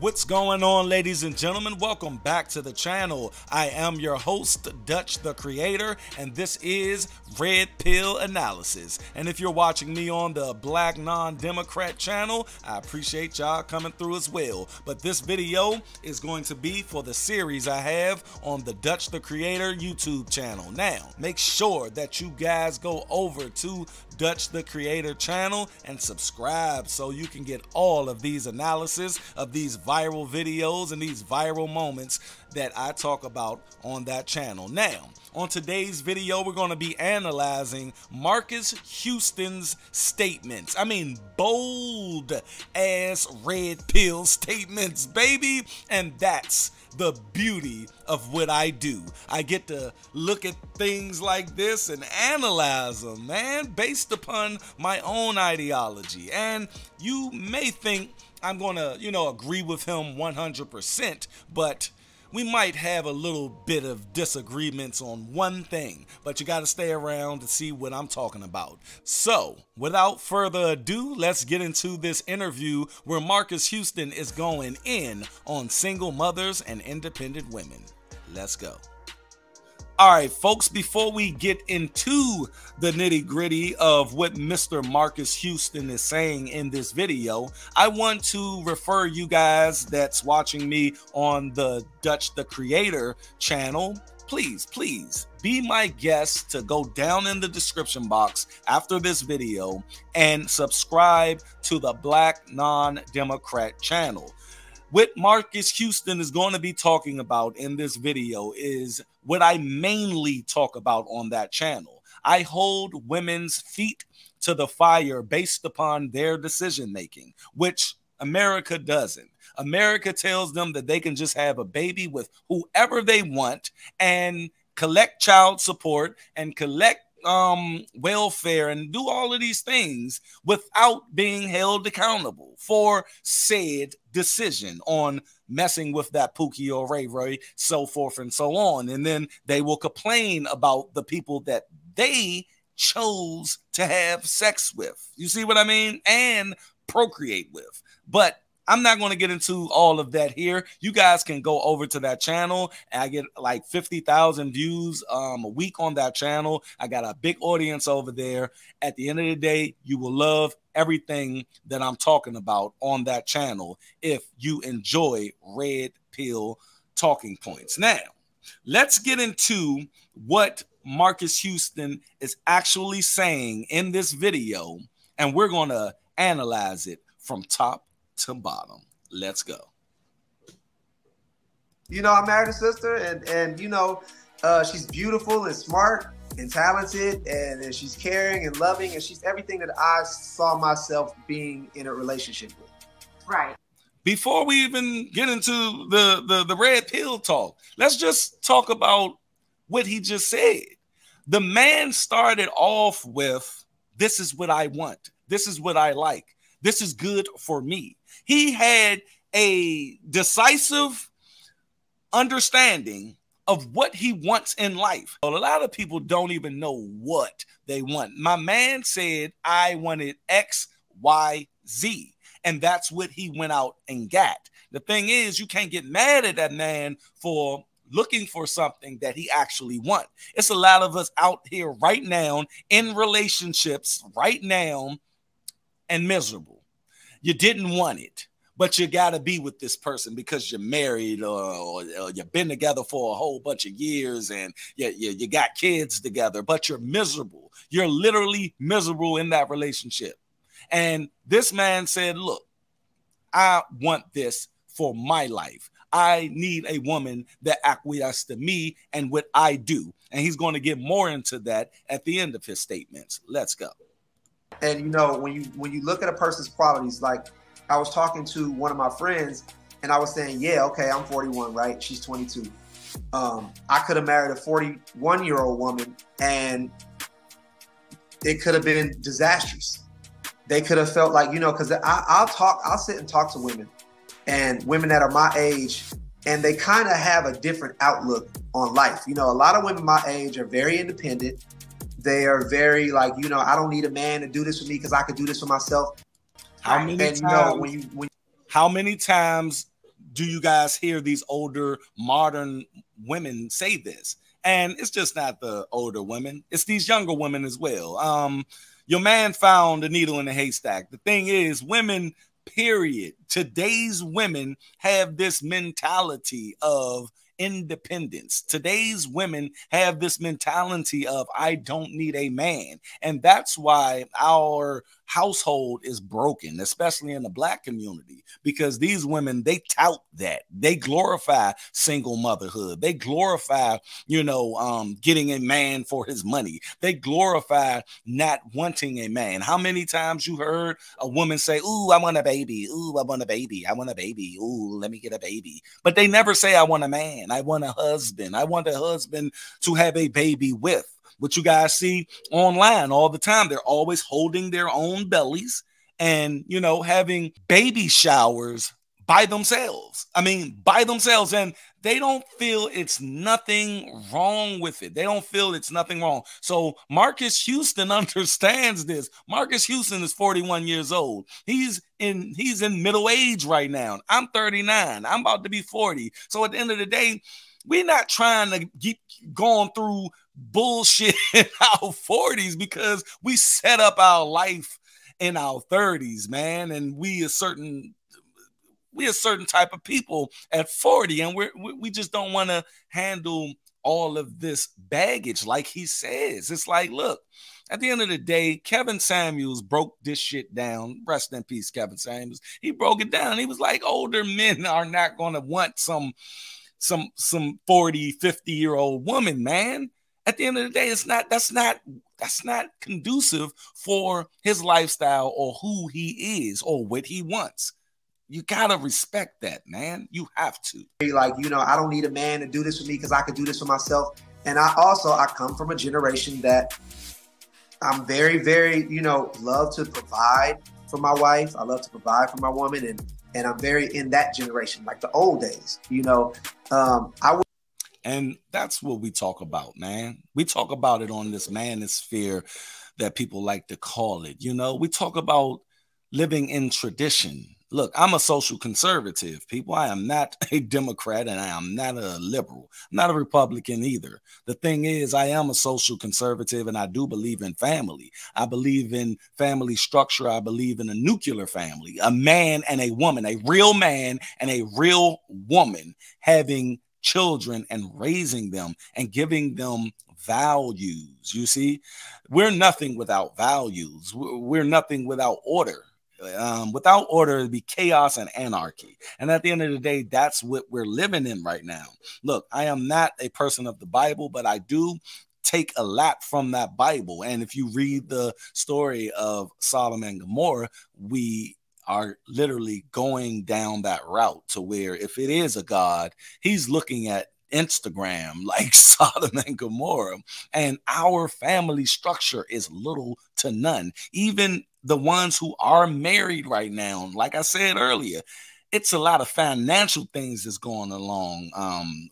What's going on, ladies and gentlemen? Welcome back to the channel. I am your host, Dutch the Creator, and this is Red Pill Analysis. And if you're watching me on the Black Non-Democrat channel, I appreciate y'all coming through as well. But this video is going to be for the series I have on the Dutch the Creator YouTube channel. Now, make sure that you guys go over to Dutch the Creator channel and subscribe so you can get all of these analysis of these viral videos and these viral moments that I talk about on that channel. Now, on today's video, we're going to be analyzing Marques Houston's statements. I mean, bold ass red pill statements, baby. And that's the beauty of what I do. I get to look at things like this and analyze them, man, based upon my own ideology. And you may think I'm going to, agree with him 100%, but we might have a little bit of disagreements on one thing, but you got to stay around to see what I'm talking about. So, without further ado, let's get into this interview where Marques Houston is going in on single mothers and independent women. Let's go. All right, folks, before we get into the nitty-gritty of what Mr. Marques Houston is saying in this video, I want to refer you guys that's watching me on the Dutch the Creator channel, please be my guest to go down in the description box after this video and subscribe to the Black Non-Democrat channel. What Marques Houston is going to be talking about in this video is what I mainly talk about on that channel. I hold women's feet to the fire based upon their decision making, which America doesn't. America tells them that they can just have a baby with whoever they want and collect child support and collect welfare and do all of these things without being held accountable for said decision on messing with that Pookie or Ray Ray, so forth and so on. And then they will complain about the people that they chose to have sex with. You see what I mean? And procreate with. But I'm not going to get into all of that here. You guys can go over to that channel. And I get like 50,000 views a week on that channel. I got a big audience over there. At the end of the day, you will love everything that I'm talking about on that channel if you enjoy red pill talking points. Now, let's get into what Marques Houston is actually saying in this video, and we're going to analyze it from top to bottom. Let's go. I married a sister, and she's beautiful and smart and talented, and she's caring and loving, and she's everything that I saw myself being in a relationship with. Right. Before we even get into the red pill talk, let's just talk about what he just said. The man started off with, "This is what I want. This is what I like. This is good for me." He had a decisive understanding of what he wants in life. A lot of people don't even know what they want. My man said, "I wanted X, Y, Z." And that's what he went out and got. The thing is, you can't get mad at that man for looking for something that he actually wants. It's a lot of us out here right now in relationships right now and miserable. You didn't want it, but you got to be with this person because you're married or you've been together for a whole bunch of years and you got kids together, but you're miserable. You're literally miserable in that relationship. And this man said, "Look, I want this for my life. I need a woman that acquiesces to me and what I do." And he's going to get more into that at the end of his statements. Let's go. And when you look at a person's qualities, like I was talking to one of my friends and I was saying, yeah, okay, I'm 41, right? She's 22. I could have married a 41-year-old woman and it could have been disastrous. They could have felt like, because I'll sit and talk to women and women that are my age, and they kind of have a different outlook on life. A lot of women my age are very independent. They are very like, I don't need a man to do this for me because I could do this for myself. How many times do you guys hear these older modern women say this? And it's just not the older women, it's these younger women as well. Your man found a needle in a haystack. The thing is, women, period, today's women have this mentality of independence. Today's women have this mentality of I don't need a man. And that's why our household is broken, especially in the Black community, because these women, they tout that. They glorify single motherhood. They glorify, getting a man for his money. They glorify not wanting a man. How many times you heard a woman say, ooh, I want a baby. Ooh, I want a baby. I want a baby. Ooh, let me get a baby. But they never say, I want a man. I want a husband. I want a husband to have a baby with. What you guys see online all the time, they're always holding their own bellies and, having baby showers by themselves. By themselves. And they don't feel it's nothing wrong with it. They don't feel it's nothing wrong. So Marques Houston understands this. Marques Houston is 41 years old. He's in middle age right now. I'm 39. I'm about to be 40. So at the end of the day, we're not trying to keep going through bullshit in our 40s because we set up our life in our 30s, man. And we a certain type of people at 40, and we just don't want to handle all of this baggage like he says. It's like, look, at the end of the day, Kevin Samuels broke this shit down. Rest in peace, Kevin Samuels. He broke it down. He was like, older men are not going to want some 40, 50-year-old woman, man. At the end of the day, that's not conducive for his lifestyle or who he is or what he wants. You gotta respect that, man. You have to. Like, I don't need a man to do this for me because I could do this for myself. And I come from a generation that I'm very, very, love to provide for my wife. I love to provide for my woman, and I'm very in that generation, like the old days. And that's what we talk about, man. We talk about it on this manosphere that people like to call it. We talk about living in tradition. Look, I'm a social conservative, people. I am not a Democrat and I am not a liberal. I'm not a Republican either. The thing is, I am a social conservative and I do believe in family. I believe in family structure. I believe in a nuclear family, a man and a woman, a real man and a real woman having children and raising them and giving them values. You see, we're nothing without values. We're nothing without order. Without order, it'd be chaos and anarchy. And at the end of the day, that's what we're living in right now. Look, I am not a person of the Bible, but I do take a lot from that Bible. And if you read the story of Sodom and Gomorrah, we are literally going down that route to where if it is a God, he's looking at Instagram like Sodom and Gomorrah, and our family structure is little to none. Even the ones who are married right now, like I said earlier, it's a lot of financial things that's going along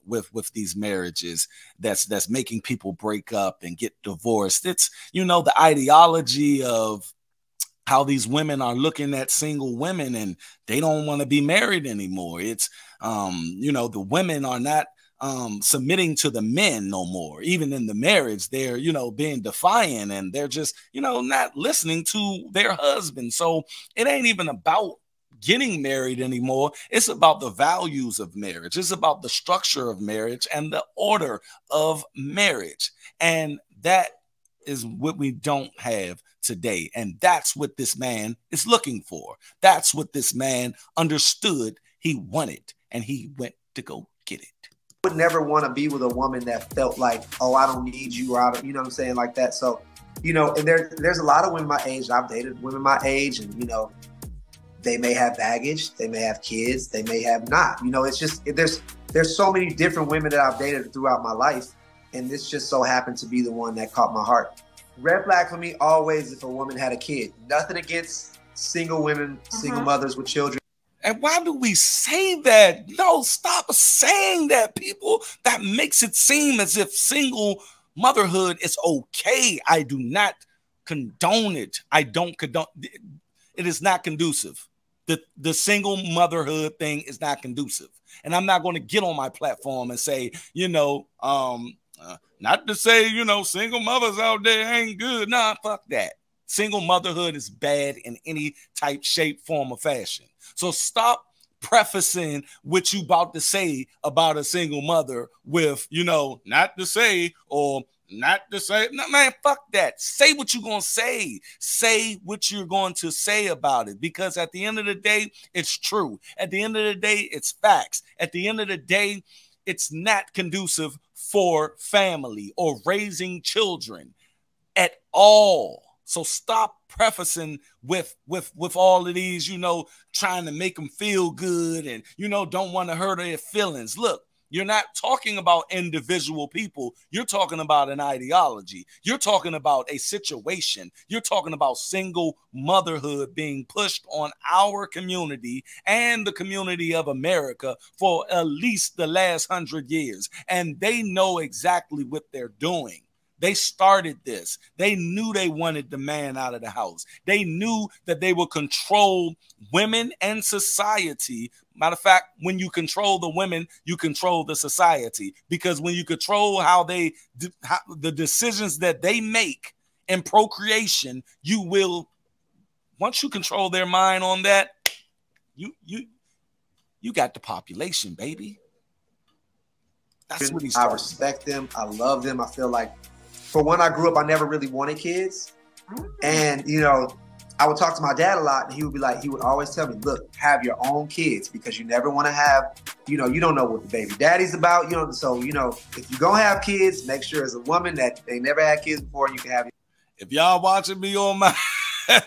with these marriages that's making people break up and get divorced. It's, the ideology of how these women are looking at single women and they don't want to be married anymore. It's, the women are not submitting to the men no more. Even in the marriage, they're, being defiant and they're just, not listening to their husband. So it ain't even about getting married anymore. It's about the values of marriage. It's about the structure of marriage and the order of marriage. And that is what we don't have today. And that's what this man is looking for. That's what this man understood he wanted, and he went to go get it. Would never want to be with a woman that felt like, oh, I don't need you, or I don't, what I'm saying, like that. So, and there's a lot of women my age. I've dated women my age, and they may have baggage, they may have kids, they may have not. It's just there's so many different women that I've dated throughout my life, and this just so happened to be the one that caught my heart. Red flag for me always if a woman had a kid. Nothing against single women, single mothers with children. And why do we say that? No, stop saying that, people. That makes it seem as if single motherhood is okay. I do not condone it. I don't condone it. It is not conducive. The single motherhood thing is not conducive. And I'm not going to get on my platform and say, not to say, single mothers out there ain't good. Nah, fuck that. Single motherhood is bad in any type, shape, form, or fashion. So stop prefacing what you about to say about a single mother with, not to say, or not to say. No, man, fuck that. Say what you're going to say. Say what you're going to say about it, because at the end of the day, it's true. At the end of the day, it's facts. At the end of the day, it's not conducive for family or raising children at all. So stop prefacing with all of these, trying to make them feel good and, don't want to hurt their feelings. Look, you're not talking about individual people. You're talking about an ideology. You're talking about a situation. You're talking about single motherhood being pushed on our community and the community of America for at least the last 100 years. And they know exactly what they're doing. They started this. They knew they wanted the man out of the house. They knew that they would control women and society. Matter of fact, when you control the women, you control the society. Because when you control the decisions that they make in procreation, you will, once you control their mind on that, you got the population, baby. That's what he's talking about. I respect them. I love them. I feel like, for when I grew up, I never really wanted kids. And, I would talk to my dad a lot, and he would always tell me, look, have your own kids, because you never want to have, you don't know what the baby daddy's about. So, if you're going to have kids, make sure as a woman that they never had kids before, you can have. If y'all watching me on my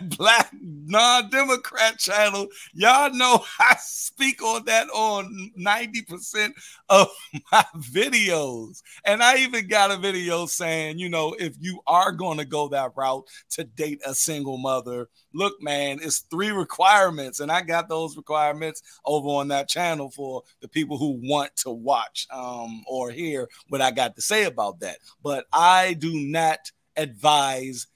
Black Non-Democrat channel, y'all know I speak on that on 90% of my videos. And I even got a video saying, if you are going to go that route to date a single mother, look, man, it's 3 requirements. And I got those requirements over on that channel for the people who want to watch or hear what I got to say about that. But I do not advise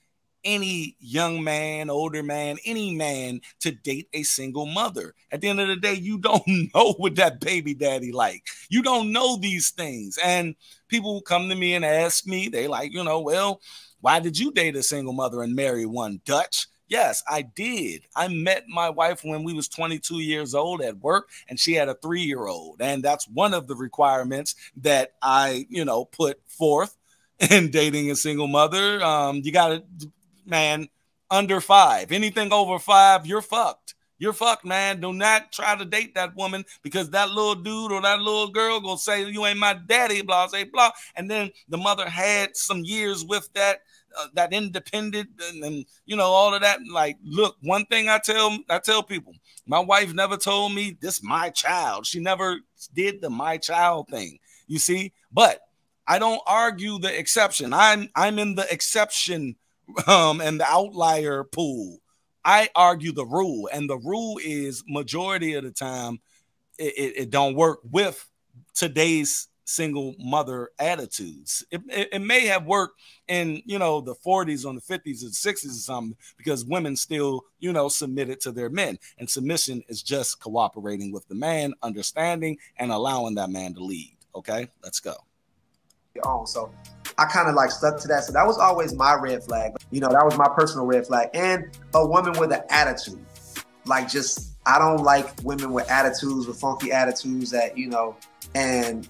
any young man, older man, any man to date a single mother. At the end of the day, you don't know what that baby daddy like. You don't know these things. And people come to me and ask me, they like, well, why did you date a single mother and marry one, Dutch? Yes, I did. I met my wife when we was 22 years old at work, and she had a 3-year-old. And that's one of the requirements that I, put forth in dating a single mother. You got to, man, under 5. Anything over 5, you're fucked. You're fucked, man. Do not try to date that woman, because that little dude or that little girl gonna say you ain't my daddy, blah, say blah. And then the mother had some years with that independent and all of that. Like, look, one thing I tell people, my wife never told me this my child. She never did the my child thing. You see, but I don't argue the exception. I'm in the exception and the outlier pool. I argue the rule, and the rule is majority of the time it don't work with today's single mother attitudes. It may have worked in the 40s, on the 50s and 60s or something, because women still submitted to their men, and submission is just cooperating with the man, understanding and allowing that man to lead. Okay, let's go. So I kind of like stuck to that. So that was always my red flag. That was my personal red flag. And a woman with an attitude. Like, I don't like women with attitudes, with funky attitudes that, and,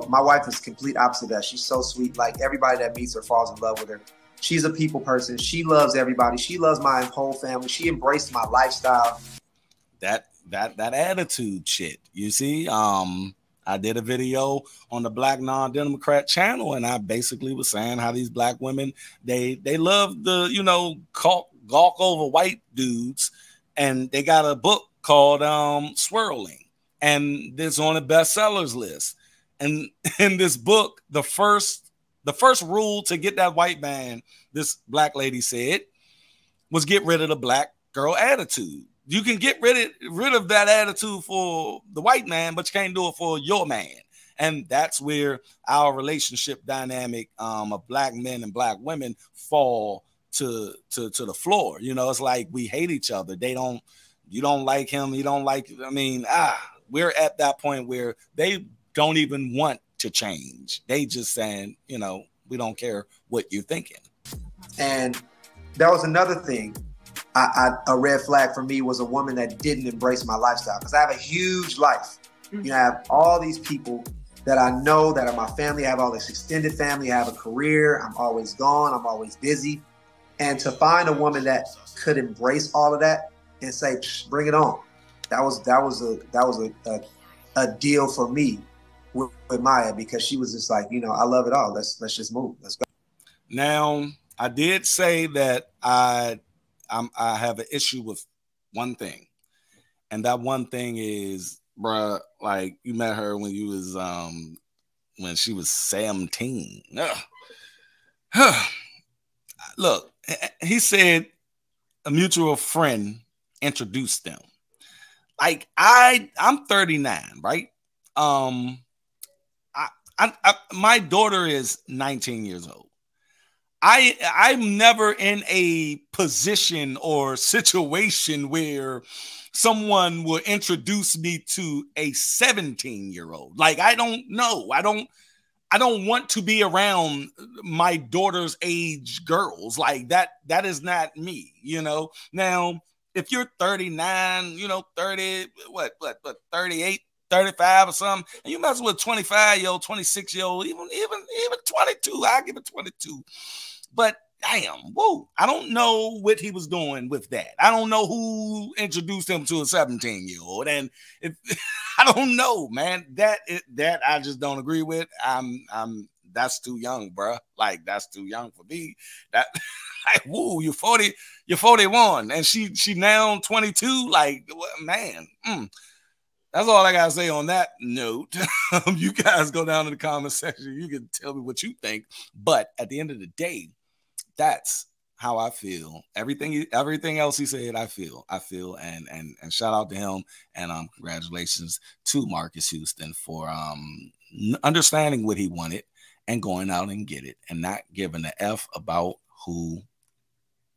my wife is complete opposite of that. She's so sweet. Like, everybody that meets her falls in love with her. She's a people person. She loves everybody. She loves my whole family. She embraced my lifestyle. That attitude shit, you see, I did a video on the Black Non-Democrat channel, and I basically was saying how these black women, they love the, gawk over white dudes, and they got a book called Swirling, and it's on the bestsellers list. And in this book, the first rule to get that white man, this black lady said, was get rid of the black girl attitude. You can get rid of that attitude for the white man, but you can't do it for your man. And that's where our relationship dynamic of black men and black women fall to the floor. It's like we hate each other. They don't You don't like him. You don't like, I mean, we're at that point where they don't even want to change. They just saying, you know, we don't care what you're thinking. And that was another thing. A red flag for me was a woman that didn't embrace my lifestyle, because I have a huge life. You know, I have all these people that I know that are my family. I have all this extended family. I have a career. I'm always gone. I'm always busy. And to find a woman that could embrace all of that and say, bring it on. That was a deal for me with Maya, because she was just like, you know, I love it all. Let's just move. Let's go. Now, I did say that I have an issue with one thing, and that one thing is, bruh, like, you met her when you was when she was 17. Look, he said a mutual friend introduced them. Like, I'm 39, right? My daughter is 19 years old. I'm never in a position or situation where someone will introduce me to a 17-year-old. Like, I don't know. I don't want to be around my daughter's age girls. Like, that is not me, you know. Now, if you're 39, you know, 30, what 38, 35 or something, and you mess with a 25-year-old, 26-year-old, even 22, I give it 22. But damn, whoa, I don't know what he was doing with that. I don't know who introduced him to a 17-year-old. And if I don't know, man, that I just don't agree with. That's too young, bro. Like, that's too young for me. That, like, woo, you're 40, you're 41, and she now 22. Like, man, that's all I gotta say on that note. You guys go down in the comment section. You can tell me what you think. But at the end of the day, that's how I feel. Everything else he said, I feel, and shout out to him, and congratulations to Marques Houston for understanding what he wanted and going out and get it, and not giving a F about who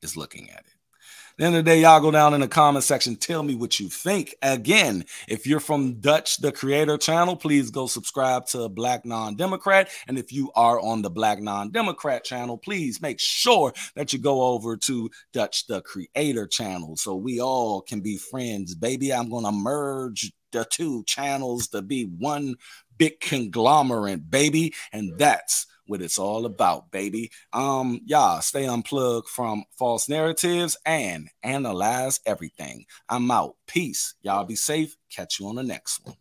is looking at it. At the end of the day, y'all go down in the comment section. Tell me what you think. Again, if you're from Dutch the Creator channel, please go subscribe to Black Non-Democrat. And if you are on the Black Non-Democrat channel, please make sure that you go over to Dutch the Creator channel so we all can be friends, baby. I'm going to merge the two channels to be one big conglomerate, baby. And that's what it's all about, baby. Y'all stay unplugged from false narratives and analyze everything. I'm out. Peace. Y'all be safe. Catch you on the next one.